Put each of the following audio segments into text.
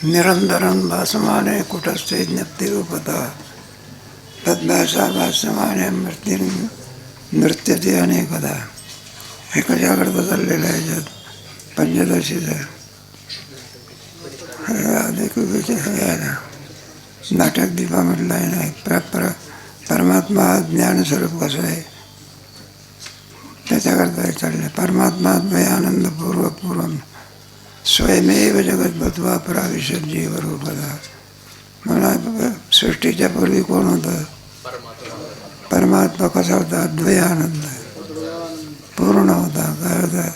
निरंतरं भासमाने कुटस्थे ज्ञप्तिरूपतः तद्भाषा भासमाने नृत्यते अनेकदा. हे कशाकरता चाललेलं आहे याच्यात पंचदशीचं नाटक दीपामधलं आहे नाही. परमात्मा ज्ञानस्वरूप कसं आहे त्याच्याकरता हे चाललं. परमात्मा आनंदपूर्वपूर्वम स्वयमेव जगत बत्वा पराविशद जीवरूपदा. मला सृष्टीच्या पूर्वी कोण होतं? परमात्मा कसा होता? द्वयानंद पूर्ण होता. काय होता?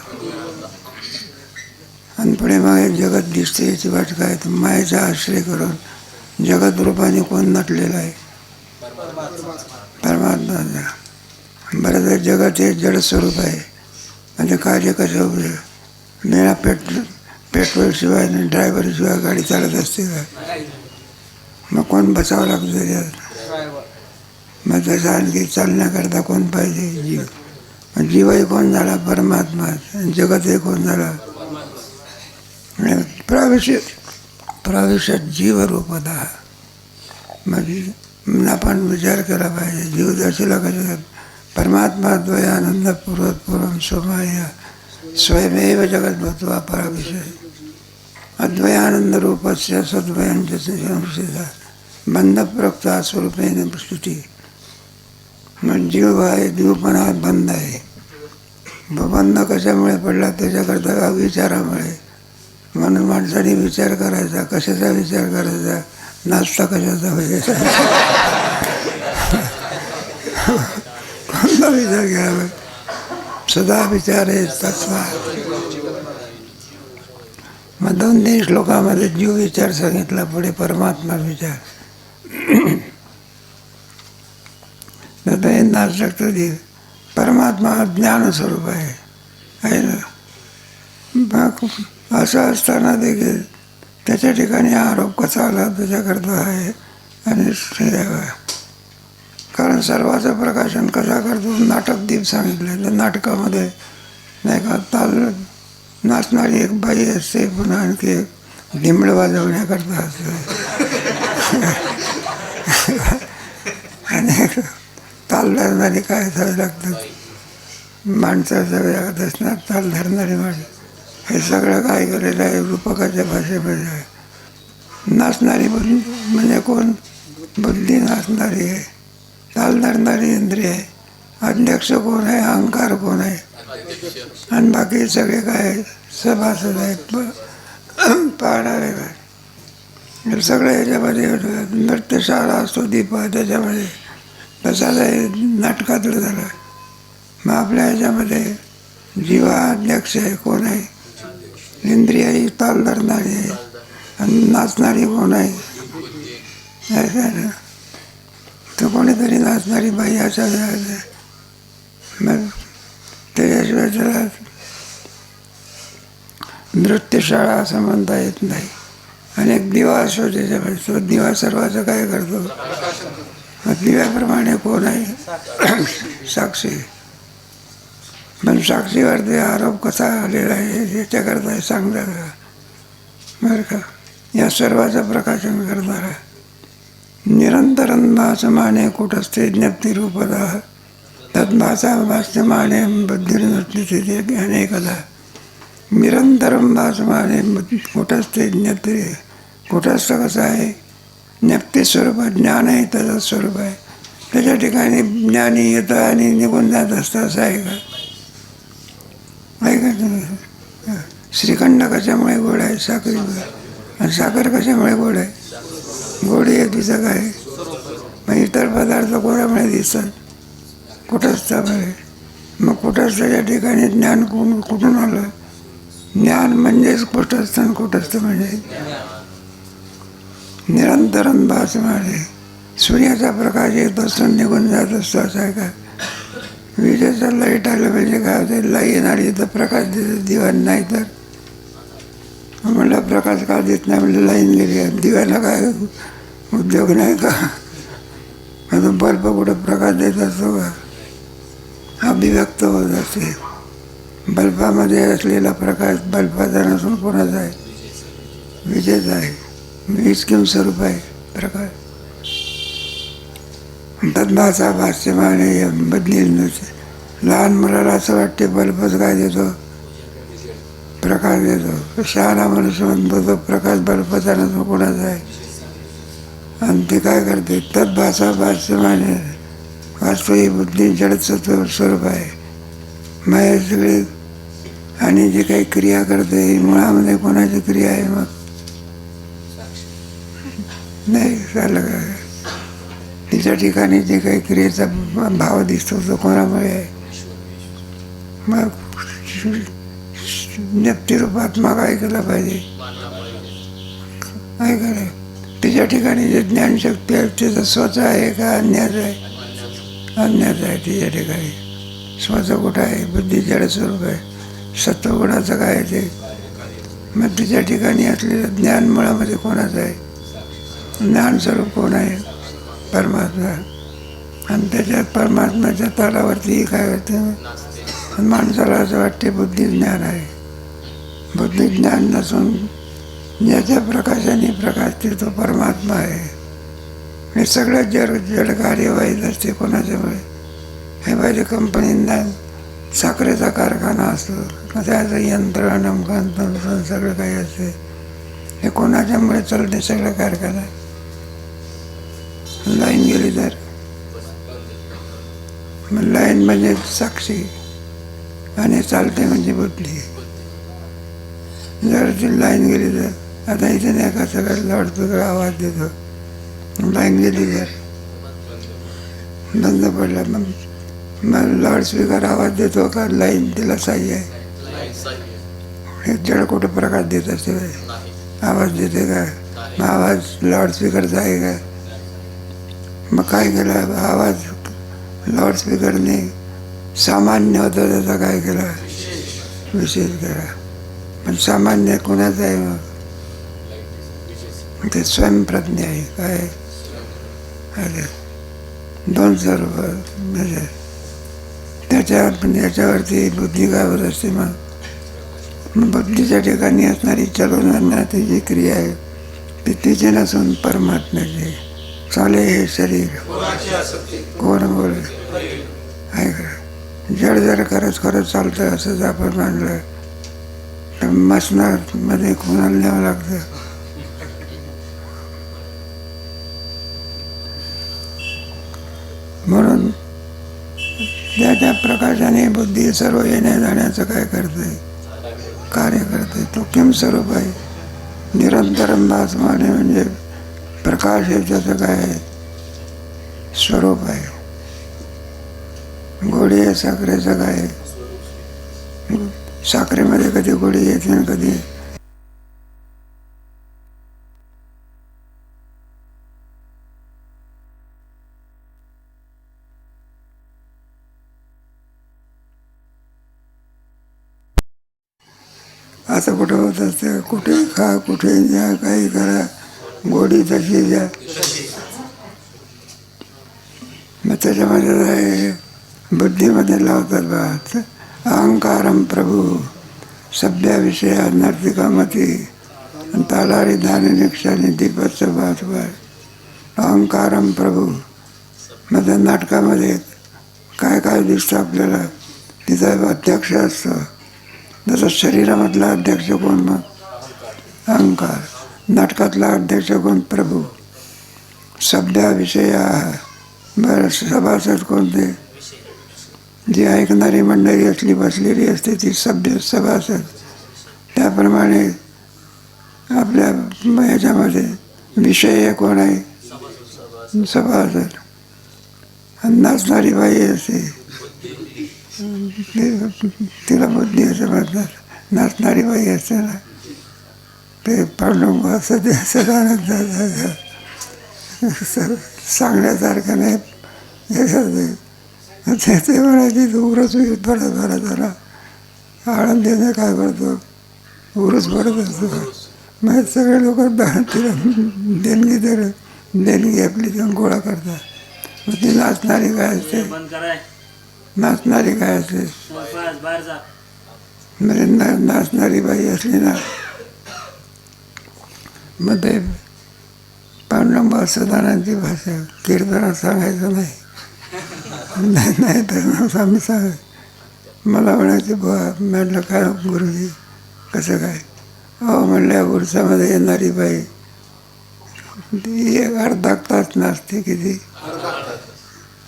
आणि पुढे मग एक जगत दिसते. याची वाट काय? तर मायेचा आश्रय करून जगत रूपाने कोण नटलेला आहे? परमात्मा. बरं तर जगत हे जडस्वरूप आहे. म्हणजे कार्य कसं होतं? मेळा पेट्रोलशिवाय आणि ड्रायव्हरशिवाय गाडी चालत असते का? मग कोण बसावं लागतं त्याच्यात? मग तसं आणखी चालण्याकरता कोण पाहिजे? जीव. जीवही कोण झाला? परमात्मा. जगतही कोण झाला? प्राविश्यात जीवरूपतः. मग आपण विचार केला पाहिजे जीवदर्शीला कसं परमात्मा द्वयानंद पूर्वपूर्वम स्वमाया स्वयमेव जगत भूत्वा पराविशद अद्वयानंद रूपस्य सद्वयांच्या संस्थिता बंधप्रक्ता स्वरूपेण स्तुती. मग जीव आहे, जीवपणा बंद आहे. बंद कशामुळे पडला? त्याच्याकरता विचारामुळे. म्हणून माणसाने विचार करायचा. कशाचा विचार करायचा? नाश्ता कशाचा व्हायचा? कोणता विचार घ्यावा? सदा विचार आहे तत्व. मग 2-3 श्लोकामध्ये जीव विचार सांगितला, पुढे परमात्मा विचार. नाशक परमात्मा ज्ञानस्वरूप आहे ना. असं असताना देखील त्याच्या ठिकाणी आरोप कसा आला त्याच्याकरता आहे. आणि कारण सर्वाचं प्रकाशन कसा करतो? नाटकदीप सांगितलं. तर नाटकामध्ये नाही का ताल नाचणारी एक बाई असते, पुन्हा आणखी एक ढिंबळ वाजवण्याकरता असते. आणि ताल धरणारी काय असावे लागतात? माणसाचा वेळात असणार ताल धरणारी माणसं. हे सगळं काय केलेलं आहे? रूपकाच्या भाषेमध्ये आहे. नाचणारी म्हणजे कोण? बुद्धी नाचणारी आहे. ताल धरणारी इंद्रिय आहे. अध्यक्ष कोण आहे? अहंकार कोण आहे? आणि बाकी सगळे काय? सभासद आहेत, पाहणारे काय? सगळं याच्यामध्ये नृत्यशाळा असतो दीप त्याच्यामध्ये. तसाच आहे नाटकातलं झालं. मग आपल्या ह्याच्यामध्ये जीवा अध्यक्ष आहे. कोण आहे? इंद्रिय ही ताल धरणारी आहे. आणि नाचणारी कोण आहे? तर कोणीतरी नाचणारी बाई अशा मग त्याच्याशिवाय त्याला नृत्यशाळा असं म्हणता येत नाही. आणि एक दिवा असतो त्याच्यामध्ये. तो दिवा सर्वांचं काय करतो? मग दिव्याप्रमाणे कोण आहे? साक्षी. पण साक्षीवरती आरोप कसा आलेला आहे याच्याकरता सांगणार बरं का. या सर्वाचं प्रकाशन करणारा निरंतरं भासमाने कुटस्थे ज्ञप्तिरूपतः तद्भाषा भाष्यमाने बुद्धिर्नृत्यते अनेकदा. निरंतरं भासमाने कुटस्थे ज्ञप्ती. कुटस्थ कसं आहे? ज्ञप्तिस्वरूप. ज्ञान आहे त्याचं स्वरूप आहे. त्याच्या ठिकाणी ज्ञानी येतं आणि निघून जात असतं. असं आहे का? का श्रीखंड कशामुळे गोड आहे? साखरी. आणि साखर कशामुळे गोड आहे? गोडी आहे तिचं काय? मग इतर पदार्थ गोडामुळे दिसतात कुटस्थामुळे. मग कुटस्थाच्या ठिकाणी ज्ञान कुठून आलं? ज्ञान म्हणजेच कुटस्थ. कुटस्थ म्हणजे निरंतरं भासमाने. सूर्याचा प्रकाश येत असतो निघून जात असतो. असं आहे का? विजेचा लाईट आलं म्हणजे काय होते? लाईन आली तर प्रकाश देतो. दिवा नाही तर म्हणलं प्रकाश का देत नाही? म्हणजे लाईन गेली. दिव्याला काय उद्योग नाही का? आता बल्ब कुठं प्रकाश देत असतो का? अभिव्यक्त होत असते. बल्बामध्ये असलेला प्रकाश बल्बाचा नसून कोणाचा आहे? विजेचा आहे. वीज किंवा स्वरूप आहे प्रकाश. तद्भासा भाष्यमाने बदली नसते. लहान मुलाला असं वाटते बल्बच काय देतो? प्रकाश देतो. शहाणा मनुष्य म्हणतो तो प्रकाश बल्बाचा नसून कोणाचा आहे? आणि ते काय करते? तद्भासा भाष्यमाने. वास्तविक बुद्धी जडसत्व स्वरूप आहे. माया सगळे आणि जे काही क्रिया करते मुळामध्ये कोणाची क्रिया आहे? मग नाही झालं काय? तिच्या ठिकाणी जे काही क्रियेचा भाव दिसतो तो कोणामुळे आहे? मग व्यक्तिरूपात मग काय केलं पाहिजे? काय करा? तिच्या ठिकाणी जे ज्ञानशक्ती आहे त्याचं स्वतः आहे का अन्याच आहे? अन्याच आहे. तिच्या ठिकाणी स्वतः कुठं आहे? बुद्धी जड स्वरूप आहे. सत्वगुणाचं काय आहे ते? मग तिच्या ठिकाणी असलेलं ज्ञान मुळामध्ये कोणाचं आहे? ज्ञान स्वरूप कोण आहे? परमात्मा. आणि त्याच्यात परमात्म्याच्या तळावरती काय होतं? माणसाला असं वाटते बुद्धी ज्ञान आहे. बुद्धी ज्ञान नसून ज्याच्या प्रकाशाने प्रकाशते तो परमात्मा आहे. हे सगळं जड कार्यवाहीत असते कोणाच्यामुळे? हे पाहिजे कंपनींना साखरेचा कारखाना असतो, त्याचं यंत्र नमकन तमकन सगळं काही असते. हे कोणाच्यामुळे चालते सगळं कारखाना? लाईन गेली तर मग लाईन म्हणजे साक्षी आणि चालते म्हणजे बुद्धी. जर ती लाईन गेली तर आता इथे नाही का सगळं लाऊडस्पीकर आवाज देतो. लाईन गेली तर बंद पडला मग लाऊडस्पीकर आवाज देतो का? लाईन तिला साह्य आहे. हे जड कुठं प्रकाश देत असते? आवाज देते का? मग आवाज लाऊडस्पीकरचा आहे का? मग काय केलं? आवाज लाऊडस्पीकरने सामान्य होता त्याचा काय केला? विशेष केला. पण सामान्य कोणाचं आहे? मग ते स्वयंप्रज्ञ आहे. काय? अरे दोन स्वरूप म्हणजे त्याच्यावर पण याच्यावरती बुद्धी काय होत असते? मग बुद्धीच्या ठिकाणी असणारी चलवणारी जी क्रिया आहे ती तिचे नसून परमात्म्याची. चाले हे शरीर कोण बोल आहे का? जड जर खरंच चालतं असंच आपण मानलं तर मसनामध्ये कोणाला न्यावं लागतं? म्हणून त्या प्रकाशाने बुद्धी सर्व येण्या जाण्याचं काय करते? कार्य करते. तो किम स्वरूप आहे? निरंतरम भासमाने म्हणजे प्रकाश आहे. त्याचं काय आहे? स्वरूप आहे. गोडी आहे साखरेचं काय आहे? साखरेमध्ये कधी गोडी येते ना कधी असं कुठं होत असतं? कुठे खा कुठे द्या काही करा गोडी तशी द्या. मग त्याच्यामध्ये आहे बुद्धीमध्ये लावतात बा अहंकारम प्रभू सभ्याविषया नर्तिकामती तालारी दाननिक्षाने दीपचं बाजूबार. अहंकारम प्रभू मग त्या नाटकामध्ये काय काय दिसतं आपल्याला? तिचा अध्यक्ष असतो. जसं शरीरामधला अध्यक्ष कोण? मग अहंकार. नाटकातला अध्यक्ष कोण? प्रभू. सभ्याविषया बरं सभासद कोणते? जी ऐकणारी मंडळी असली बसलेली असते ती सभ्य सभासद. त्याप्रमाणे आपल्या ह्याच्यामध्ये विषय कोण आहे? सभासद. आणि नाचणारी बाई असते तिला बुद्धी असं म्हणतात. नाचणारी बाई असते ना ते पांडुरंग असं ते असं सांगण्यासारखं नाही. ते म्हणायची उरच भरत झाला आळंदीने काय करतो? उरूस भरत असतो. मग सगळे लोक तिला देणगी आपली देऊन गोळा करतात. मग ती नाचणारी काय असते? नाचणारी काय असते? म्हणजे नाचणारी बाई असली ना मग ते पांडुरंग सदानांची भाषा कीर्तनात सांगायचं नाही. नाही तर आम्ही मला म्हणायचे बुवा, म्हटलं काय गुरुजी कसं काय? अहो म्हणल्या उरसामध्ये येणारी बाई ती अर्धा तास नाचते किती.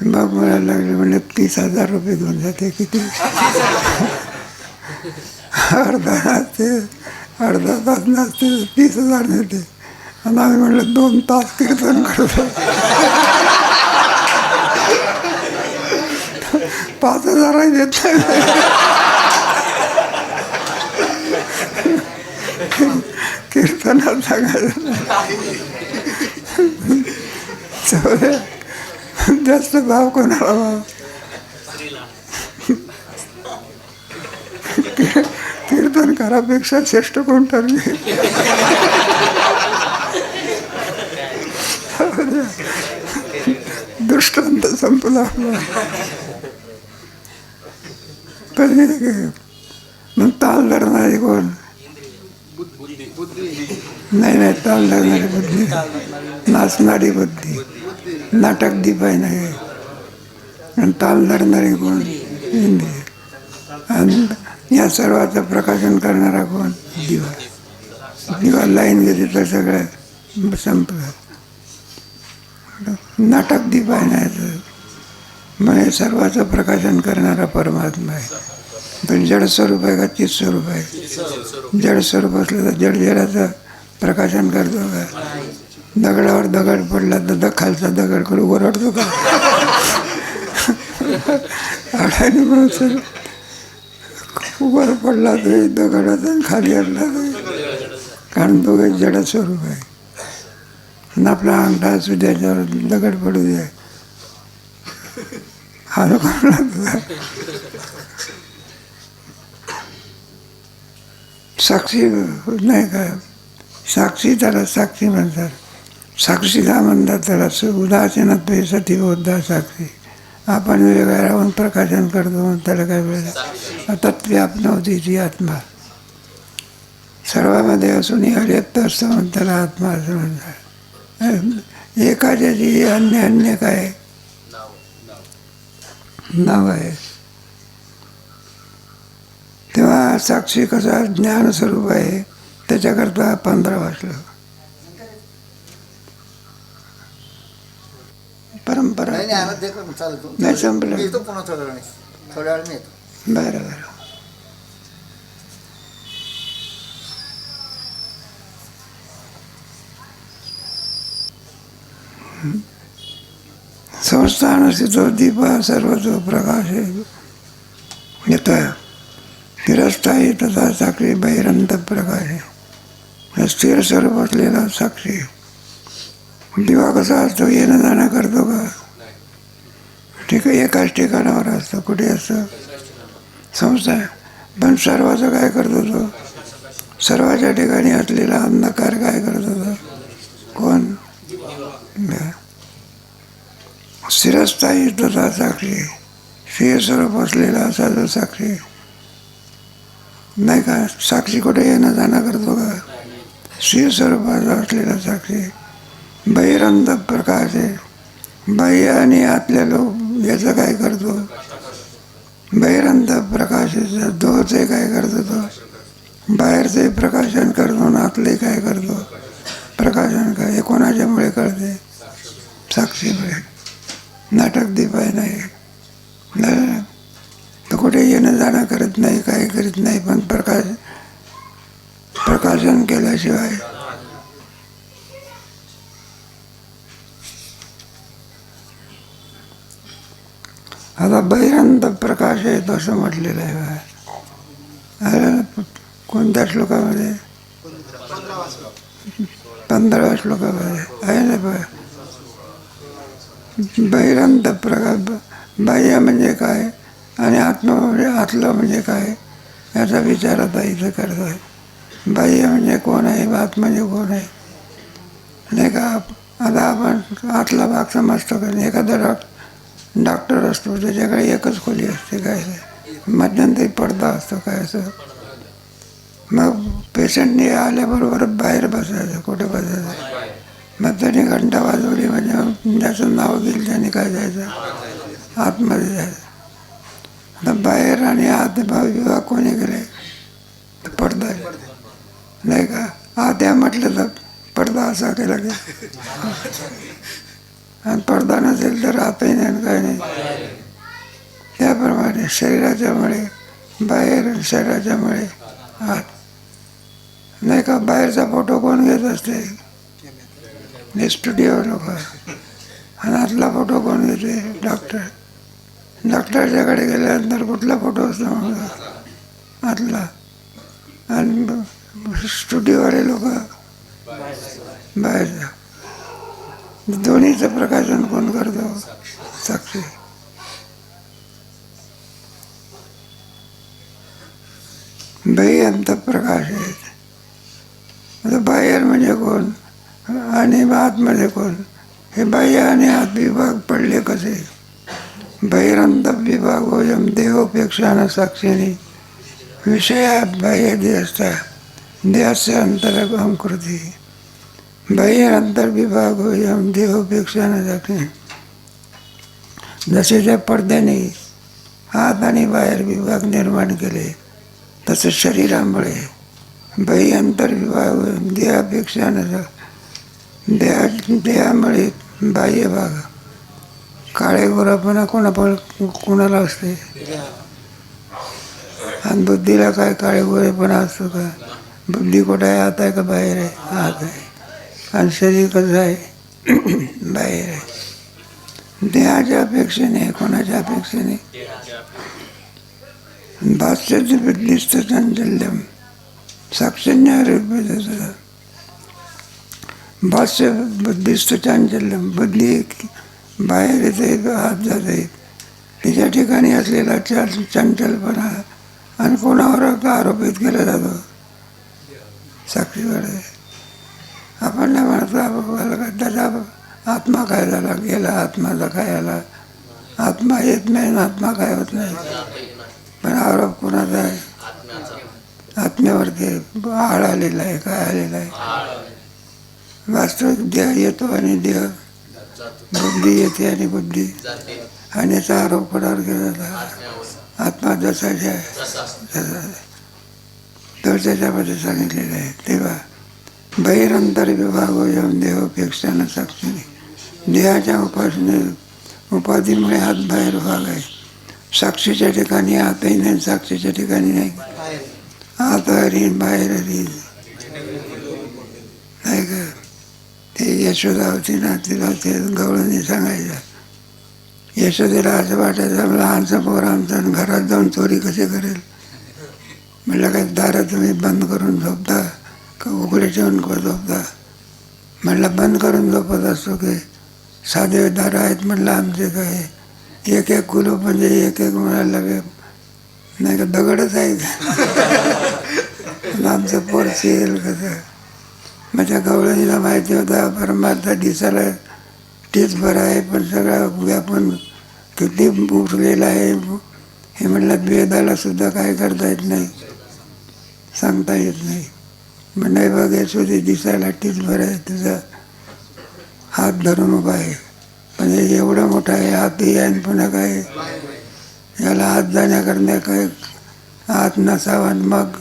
मग म्हणायला लागले म्हणजे 30,000 रुपये घेऊन जाते किती. अर्धा तास नाचते 30,000 नेते. आणि आम्ही म्हणलं 2 तास कीर्तन करतो 5,000 देत नाही. कीर्तनात सांगायचं जास्त भाव कोणाला भाव. कीर्तन करापेक्षा श्रेष्ठ कोण ठरले. दृष्टांत संपला आपला. मग ताल धरणारी कोण? नाही ताल धरणारी बुद्धी, नाचणारी बुद्धी, नाटक दिपाय नाही. आणि ताल धरणारी कोण? इंद्रिय. आणि या सर्वाचं प्रकाशन करणारा कोण? दिवा लाईन गेली तर सगळं संपलं. नाटक दिपाय नाही तर मग हे सर्वाचं प्रकाशन करणारा परमात्मा आहे. पण जड स्वरूप आहे का चित स्वरूप आहे? जड स्वरूप असलं तर जडाचं प्रकाशन करतो का? दगडावर दगड पडला तर खालचा दगड करू ओरडतो का? आडाने म्हणून वर पडला तरी दगडाचा खाली आणला तरी, कारण तो काही जड स्वरूप आहे. आणि आपला अंगठा असू द्याच्यावर दगड पडू द्या हा लोकांना. साक्षी नाही का? साक्षी त्याला साक्षी म्हणतात. साक्षी का म्हणतात त्याला? उदासीनत्व सती बोधा साक्षी. आपण वेगळ्या राहून प्रकाशन करतो त्याला काय वेळ तत्व्यापनवती ती आत्मा. सर्वामध्ये असून अलिप्त असतो म्हणून त्याला आत्मा असं म्हणतात. एकाची अन्य काय नाव आहे. तेव्हा साक्षी कसा ज्ञानस्वरूप आहे त्याच्याकरता 15 वाचलं. परंपरा नाही संपलं. बरं संस्थान तो दीपा सर्वतो प्रकाश येतोय. स्थिरस्थायी तथा साक्षी बहिरंत प्रकाश आहे. स्थिर स्वरूप असलेला साक्षी. दिवा कसा असतो? येणं जाणं करतो का? ठीक आहे, एकाच ठिकाणावर असतो. कुठे असतं? संस्था. पण सर्वाचं काय करतो तो? सर्वाच्या ठिकाणी असलेला अंधकार काय करतो तो? कोण? स्थिरस्थायी तथा साक्षी. स्थिर स्वरूप असलेला असा जो साक्षी नाही का? साक्षी कुठे येणं जाणं करतो का? स्थिर स्वरूपाचा असलेला साक्षी बहिरंत प्रकाश आहे. बाह्य आणि आतल्या लोक याचं काय करतो? बहिरंत प्रकाशाचं दोचे काय करतो तो? बाहेरचे प्रकाशन करतो आणि आतले काय करतो? प्रकाशन काय? हे कोणाच्यामुळे कळते? साक्षीमुळे. नाटक दिपाय नाही. तर कुठे येणं जाणं करत नाही, काही करीत नाही. पण प्रकाशन केल्याशिवाय आता बहिरंत प्रकाश आहे असं म्हटलेलं आहे. कोणत्या श्लोकामध्ये? 15व्या श्लोकामध्ये आहे ना. बहिरंत प्रकाश. बाह्य म्हणजे काय आणि आत्मा म्हणजे आतलं म्हणजे काय याचा विचार आता इथं करत आहे. बाह्य म्हणजे कोण आहे, आत म्हणजे कोण आहे नाही का? आता आपण आतला भाग समजतो का? एखादा डॉक्टर असतो त्याच्याकडे एकच खोली असते. काय मध्यंतरी पडदा असतो काय असं मग पेशंटने आल्याबरोबर बाहेर बसायचं, कुठे बसायचं. मग त्याने घंटा वाजवली म्हणजे ज्याचं नाव घेईल त्याने काय जायचं, आतमध्ये जायचं. आता बाहेर आणि आत विभाग कोणी केले, पडदा आहे. नाही का, आत या म्हटलं तर पडदा असा केला की, आणि पडदा नसेल तर आतही नाही काय नाही. त्याप्रमाणे शरीराच्यामुळे बाहेर, शरीराच्यामुळे आत. नाही का, बाहेरचा फोटो कोण घेत असते, स्टुडिओ लोक. आणि आतला फोटो कोण घेते, डॉक्टर. डॉक्टरच्याकडे गेल्यानंतर कुठला फोटो असतो, आतला. आणि स्टुडिओवाले लोक बाहेरचा. दोन्हीचं प्रकाशन कोण करतो, साक्षी. बाह्य अंतःप्रकाश आहेत. आता बाहेर म्हणजे कोण आणि आतमध्ये कोण, हे बाह्य आणि आत विभाग पडले कसे. बहिरंत विभाग होयम देहोपेक्षा न साक्षिणी विषयात बाह्य देहस्था देहस्य अंतरंगम कृती. बाह्य अंतर्विभाग होयम देहोपेक्षा न साक्षिणी. जसे त्या पडद्याने आत आणि बाहेर विभाग निर्माण केले, तसं शरीरामुळे बाह्य अंतर्विभाग देहापेक्षा न देहामुळे बाह्य भाग. काळे गोरापणा कोणाला असते, आणि बुद्धीला काय काळे गोरेपणा असतो का. बुद्धी कुठं आहे, आत आहे का बाहेर आहे, आत आहे. आणि शरीर कसं आहे, बाहेर आहे. देहाच्या अपेक्षेने, कोणाच्या अपेक्षेने. भाष्याचे बुद्धिस्त चांचल्यम साक्षिण्य भाष्य बुद्धिस्त चांचल्यम. बुद्धी बाहेर येते, आत जाते. तिच्या ठिकाणी असलेला चंचलपणा आणि कोणावर आरोपित केला जातो, साक्षीकडे. आपण नाही म्हणतो त्याचा आत्मा काय झाला, गेला आत्माचा काय आला. आत्मा येत नाही, आत्मा काय होत नाही. पण आरोप कोणाचा आहे, आत्म्यावरती आळ आलेला आहे, काय आलेला आहे. वास्तविक देह येतो आणि देह, बुद्धी येते आणि बुद्धी, आणि याचा आरोप कोणावर केला जातो, आत्मा जसाच्या आहे तर त्याच्यामध्ये सांगितलेलं आहे. तेव्हा बहिरंतर विभाग होयम देहोपेक्षा न साक्षीने. देहाच्या उपाधीमुळे हात बाहेर भाग आहे. साक्षीच्या ठिकाणी आतही नाही, साक्षीच्या ठिकाणी नाही. आत हरी बाहेर हरी, नाही का. ते यशोदा होती ना, तिला ते गवळणी सांगायचं. यशोदेला असं वाटायचं, लहानचं पोर आमचं घरात जाऊन चोरी कशी करेल. म्हटलं काय दारं तुम्ही बंद करून झोपता का उघडे ठेवून झोपता. म्हटलं बंद करून झोपत असतो की साधे दारं आहेत. म्हटलं आमचे काय एक एक कुलूप म्हणजे एक एक म्हणायला नाही का, दगडच आहे का. आमचं पोर येईल कसं. माझ्या गवळणीला माहिती होता परमार्थ दिसायला तेच बरं आहे, पण सगळा व्यापून किती उठलेला आहे. हे म्हणलं वेदाला सुद्धा काय करता येत नाही, सांगता येत नाही. मग नाही बघायचो ते दिसायला तीच बरं आहे, तुझा हात धरून उभा आहे. पण हे एवढं मोठं आहे, हातही आहे पुन्हा काय, याला हात जाण्याकरण्या काय हात नसावा आणि मग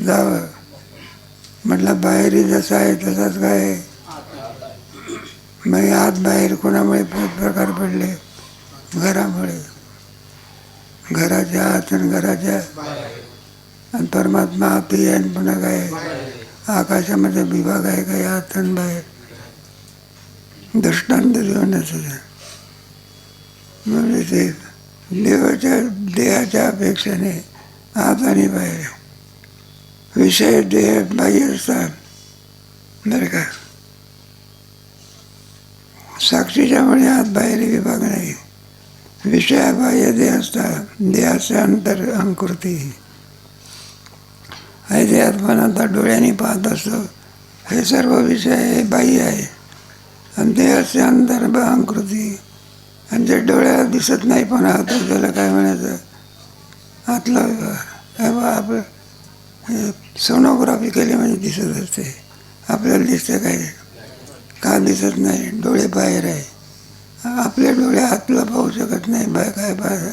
जावं. म्हटलं बाहेरही जसं आहे तसाच काय. मग आत बाहेर कोणामुळे प्रकार पडले, घरामुळे. घराच्या आत आणि घराच्या, आणि परमात्मा आतही आहे आणि पुन्हा काय आकाशामध्ये विभाग आहे काय, आत आणि बाहेर. दृष्टांत देण्याचं म्हणजे ते देहाच्या अपेक्षेने आत आणि बाहेर. विषय देह बाह्य असतात, बरं का. साक्षीच्यामुळे आत बाहेर विभाग नाही. विषया बाह्य देह असतात, देहाचे अंतर अंकुरती. हे देहात पण आता डोळ्यांनी पाहत असतो, हे सर्व विषय हे बाह्य आहे. आणि देहाचे अंतर अंकृती, आणि जे डोळ्याला दिसत नाही पण आत, त्याला काय म्हणायचं, आतला विभाग. आपलं सोनोग्राफी केली म्हणजे दिसत असते. आपल्याला दिसतं काय? का दिसत नाही? डोळे बाहेर आहे. आपले डोळे आतला पाहू शकत नाही. बाय काय बाहेर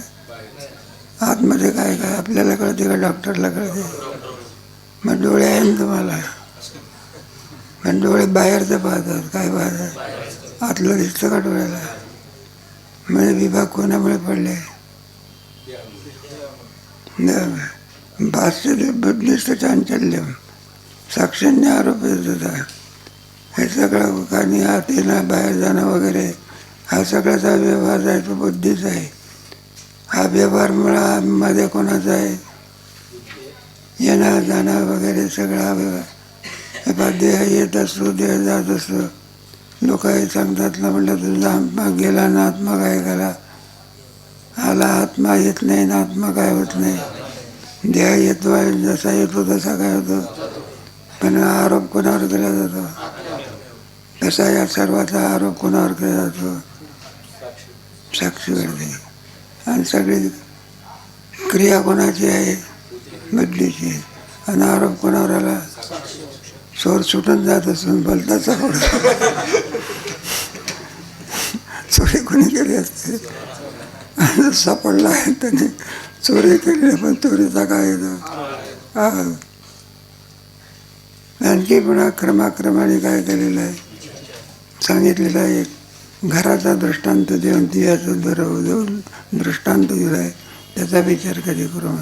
आतमध्ये काय काय आपल्याला कळते का? डॉक्टरला कळते. मग डोळे आहे ना तुम्हाला, पण डोळे बाहेरचं पाहतात. काय पाहतात? आतलं दिसतं का डोळ्याला? म्हणजे विभाग कोणामुळे पडले? भाष्य बुद्धिस्त चांचल्यम साक्षान्य आरोप येत होता. हे सगळं काही आत येणं बाहेर जाणं वगैरे हा सगळ्याचा व्यवहार आहे तो बुद्धीचा आहे. हा व्यवहार मध्ये कोणाचा आहे? येणं जाणं वगैरे सगळा व्यवहार. देह येत असतो, देह जात असतो. लोक हे सांगतात ना, म्हटलं तुझा आत्मा गेला ना, आत्मा काय गेला? आला आत्मा येत नाही ना, आत्मा काय होत नाही. देह येतो आहे, जसा येतो तसा काय होतो. पण आरोप कोणावर केला जातो? तसा या सर्वाचा आरोप कोणावर केला जातो? साक्षीवरती. आणि सगळी क्रिया कोणाची आहे? बुद्धीची. आणि आरोप कोणावर आला? चोर सुटून जात असून बोलता चोरी कोणी केली असते? सापडला आहे त्याने चोरी केली, पण चोरीचा काय येतो? आणखी पुन्हा क्रमाक्रमाने काय केलेलं आहे? सांगितलेलं आहे. घराचा दृष्टांत देऊन दियाचं देऊन दृष्टांत दिला आहे. त्याचा विचार कधी करू?